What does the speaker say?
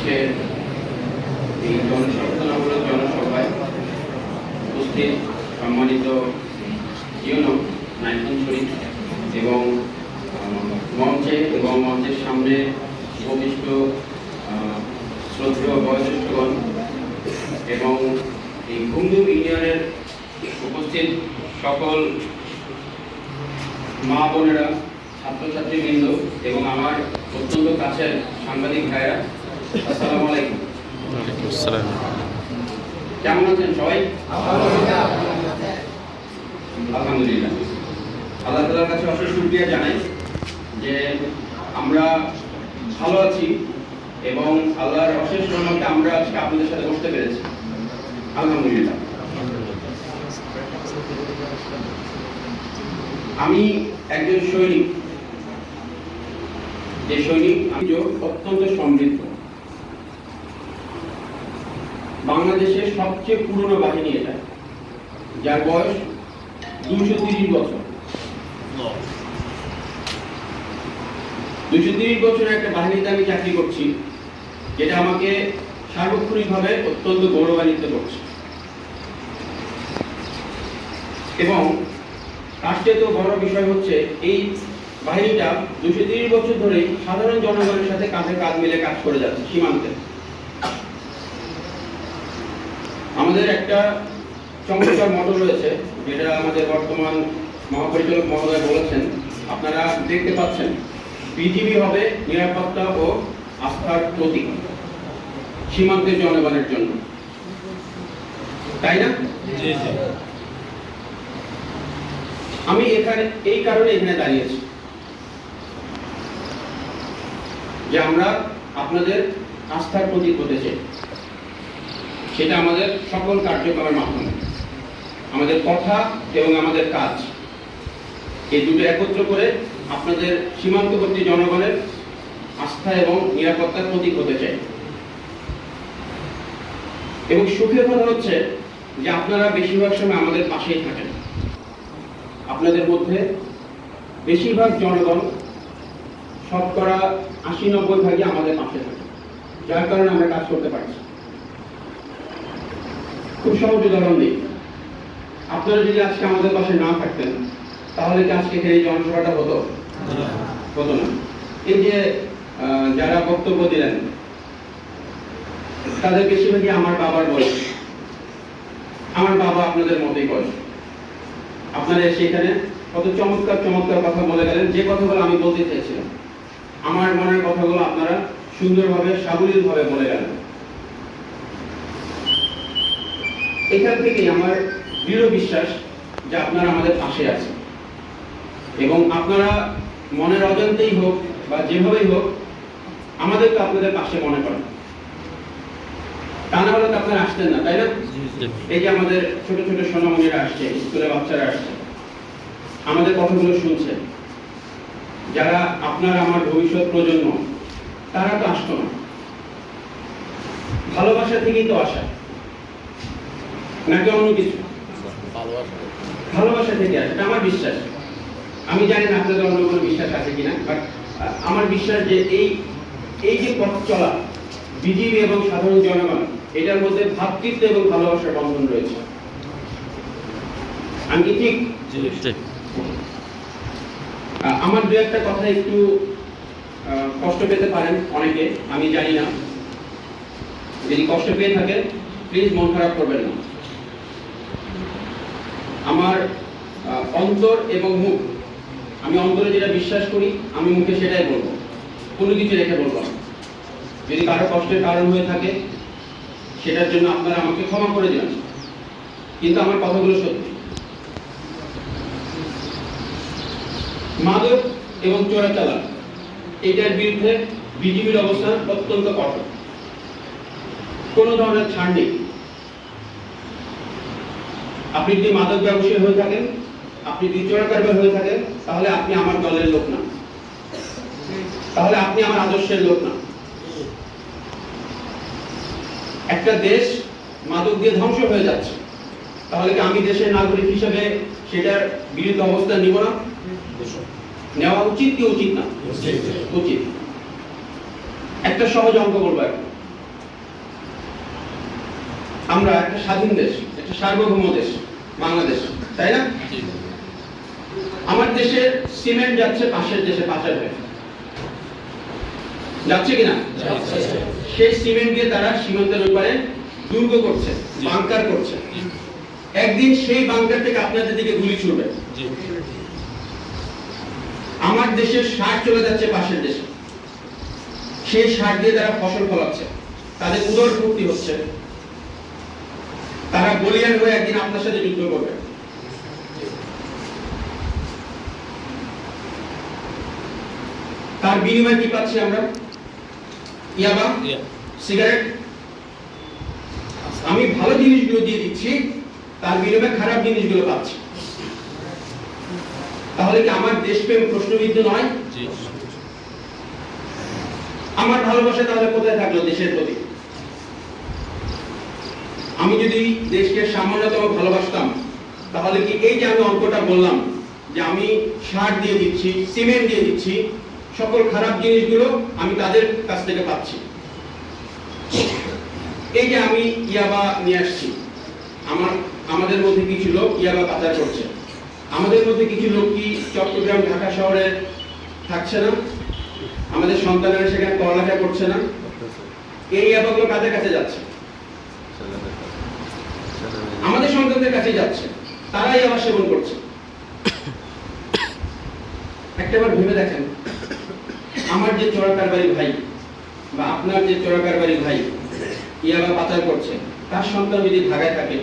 আজকে এই জনসচেতনামূলক জনসভায় উপস্থিত সম্মানিত ইউনো নাইমুন শরীফ এবং মঞ্চে এবং মঞ্চের সামনে উপবিষ্ট শ্রদ্ধেয় বয়োজ্যেষ্ঠগণ এবং এই ঘুমদুম ইউনিয়নের উপস্থিত সকল মা বোনেরা, ছাত্রছাত্রীবৃন্দ এবং আমার অত্যন্ত কাছের সাংবাদিক ভাইরা, আসসালামু আলাইকুম। কেমন আছেন সবাই? আলহামদুলিল্লাহ। আল্লাহ তাআলার কাছে অশেষ শুকরিয়া জানাই যে আমরা ভালো আছি এবং আল্লাহর অশেষ রহমতে আমরা আজকে আপনাদের সাথে বসতে পেরেছি। আলহামদুলিল্লাহ। আমি একজন সৈনিক, যে সৈনিক আমি অত্যন্ত সমৃদ্ধ। বাংলাদেশের সবচেয়ে পুরনো বাহিনী এটা, যার বয়স 230 বছর। 230 বছরের একটা বাহিনীতে আমি চাকরি করছি, যেটা আমাকে সার্বক্ষণিকভাবে অত্যন্ত গৌরবান্বিত করছে। এবং তার চেয়ে তো বড় বিষয় হচ্ছে এই বাহিনীটা 230 বছর ধরে সাধারণ জনগণের সাথে কাঁধে কাঁধ মিলে কাজ করে যাচ্ছে সীমান্তে। আমাদের একটা চমৎকার মডেল রয়েছে, যেটা আমাদের বর্তমান মহাপরিচালক মহোদয় বলেছেন, আপনারা দেখতে পাচ্ছেন, বিজিবি হবে নিরাপত্তা ও আস্থার প্রতীক সীমান্তের জনগণের জন্য, তাই না? আমি এই কারণে এখানে দাঁড়িয়েছি যে আমরা আপনাদের আস্থার প্রতীক হতে চাই। সেটা আমাদের সকল কার্যক্রমের মাধ্যমে, আমাদের কথা এবং আমাদের কাজ, এই দুটো একত্র করে আপনাদের সীমান্তবর্তী জনগণের আস্থা এবং নিরাপত্তার প্রতীক হতে চাই। এবং সুখের কথা হচ্ছে যে আপনারা বেশিরভাগ সময় আমাদের পাশেই থাকেন। আপনাদের মধ্যে বেশিরভাগ জনগণ, শতকরা 80-90 ভাগই আমাদের পাশে থাকে, যার কারণে আমরা কাজ করতে পারছি। খুব সহজ উদাহরণ দিই, আপনারা যদি আজকে আমাদের পাশে না থাকতেন, তাহলে কি আজকে এই জনসভাটা হতো না? এই যে যারা বক্তব্য দিলেন, তাদের বেশিরভাগই আমার বাবার বয়স। আমার বাবা আপনাদের মতোই বয়স। আপনারা সেখানে কত চমৎকার চমৎকার কথা বলে গেলেন, যে কথাগুলো আমি বলতে চাইছিলাম। আমার মনের কথাগুলো আপনারা সুন্দরভাবে, সাবলীলভাবে বলে গেলেন। এখান থেকেই আমার দৃঢ় বিশ্বাস যে আপনারা আমাদের পাশে আছেন এবং আপনারা মনের অজান্তেই হোক বা যেভাবেই হোক আমাদেরকে আপনাদের পাশে মনে করেন। তা না হলে তো আপনারা আসতেন না, তাই না? এই যে আমাদের ছোট ছোট সোনামণিরা আসছে, স্কুলের বাচ্চারা আসছে, আমাদের কথাগুলো শুনছে, যারা আপনার আমার ভবিষ্যৎ প্রজন্ম, তারা তো আসতো না। ভালোবাসা থেকেই তো আসা, নাকি অন্য কিছু? ভালোবাসা থেকে আসে, এটা আমার বিশ্বাস। আমি জানি না আপনাদের অন্য কোনো বিশ্বাস আছে কিনা, বাট আমার বিশ্বাস যে এই যে পথ চলা বিজিবি এবং সাধারণ জনগণ, এটার মধ্যে ভ্রাতৃত্ব এবং ভালোবাসার বন্ধন রয়েছে। আমি কি ঠিক? আমার দু একটা কথা একটু কষ্ট পেতে পারেন অনেকে, আমি জানি না। যদি কষ্ট পেয়ে থাকেন, প্লিজ মন খারাপ করবেন না। আমার অন্তর এবং মুখ, আমি অন্তরে যেটা বিশ্বাস করি আমি মুখে সেটাই বলবো, কোনো কিছু রেখে বলবো না। যদি কারো কষ্টের কারণ হয়ে থাকে, সেটার জন্য আপনারা আমাকে ক্ষমা করে দিবেন, কিন্তু আমার কথাগুলো সত্যি। মাদক এবং চোরাচালান, এটার বিরুদ্ধে বিজিবির অবস্থান অত্যন্ত কঠোর, কোনো ধরনের ছাড় নেই। আপনি যদি মাদক ব্যবসায়ী হয়ে থাকেন, আপনি যদি চোরাকারবার হয়ে থাকেন, তাহলে আপনি আমার দলের লোক না, তাহলে আপনি আমার আদর্শের লোক না। একটা দেশ মাদক দিয়ে ধ্বংস হয়ে যাচ্ছে, তাহলে কি আমি দেশের নাগরিক হিসেবে সেটার বিরুদ্ধে অবস্থান নিব না? নেওয়া উচিত কি উচিত না? উচিত। একটা সহজ অঙ্ক বলবো, আমরা একটা স্বাধীন দেশ, একটা সার্বভৌম দেশ বাংলাদেশ, তাই না? আমার দেশের সিমেন্ট যাচ্ছে পাশের দেশে পাচার হয়ে, যাচ্ছে কিনা? সেই সিমেন্ট দিয়ে তারা সীমান্তের ওপারে দুর্গ করছে, বাংকার করছে। একদিন সেই বাংকার থেকে আপনাদের দিকে গুলি ছুড়বে। আমার দেশের সার চলে যাচ্ছে পাশের দেশে, সেই সার দিয়ে তারা ফসল ফলাচ্ছে, তাদের উদর পূর্তি হচ্ছে, তারা বলিয়ান হয়ে একদিন আপনার সাথে যুদ্ধ করবে। তার বিনিময়ে কি পাচ্ছি আমরা? ইয়াবা, সিগারেট। আমি ভালো জিনিসগুলো দিয়ে দিচ্ছি, তার বিনিময়ে খারাপ জিনিসগুলো পাচ্ছি। তাহলে কি আমার দেশপ্রেম প্রশ্নবিদ্ধ নয়? আমার ভালোবাসা তাহলে কোথায় থাকলো দেশের প্রতি? আমি যদি দেশকে সামান্যতম ভালোবাসতাম, তাহলে কি এই যে আমি অঙ্কটা বললাম যে আমি সার দিয়ে দিচ্ছি, সিমেন্ট দিয়ে দিচ্ছি, সকল খারাপ জিনিসগুলো আমি তাদের কাছ থেকে পাচ্ছি। এই যে আমি ইয়াবা নিয়ে আসছি, আমাদের মধ্যে কিছু লোক ইয়াবা পাচার করছে। আমাদের মধ্যে কিছু লোক কি চট্টগ্রাম, ঢাকা শহরে থাকছে না? আমাদের সন্তানেরা সেখানে পড়ালেখা করছে না? এই ইয়াবাগুলো কাদের কাছে যাচ্ছে? আমাদের সন্তানদের কাছে যাচ্ছে, তারাই ইয়াবা সেবন করছে। একটাবার ভেবে দেখেন, আমার যে চোরা কারবারি ভাই বা আপনার যে চোরা কারবারি ভাই ইয়াবা পাচার করছে, তার সন্তান যদি ঢাকায় থাকে,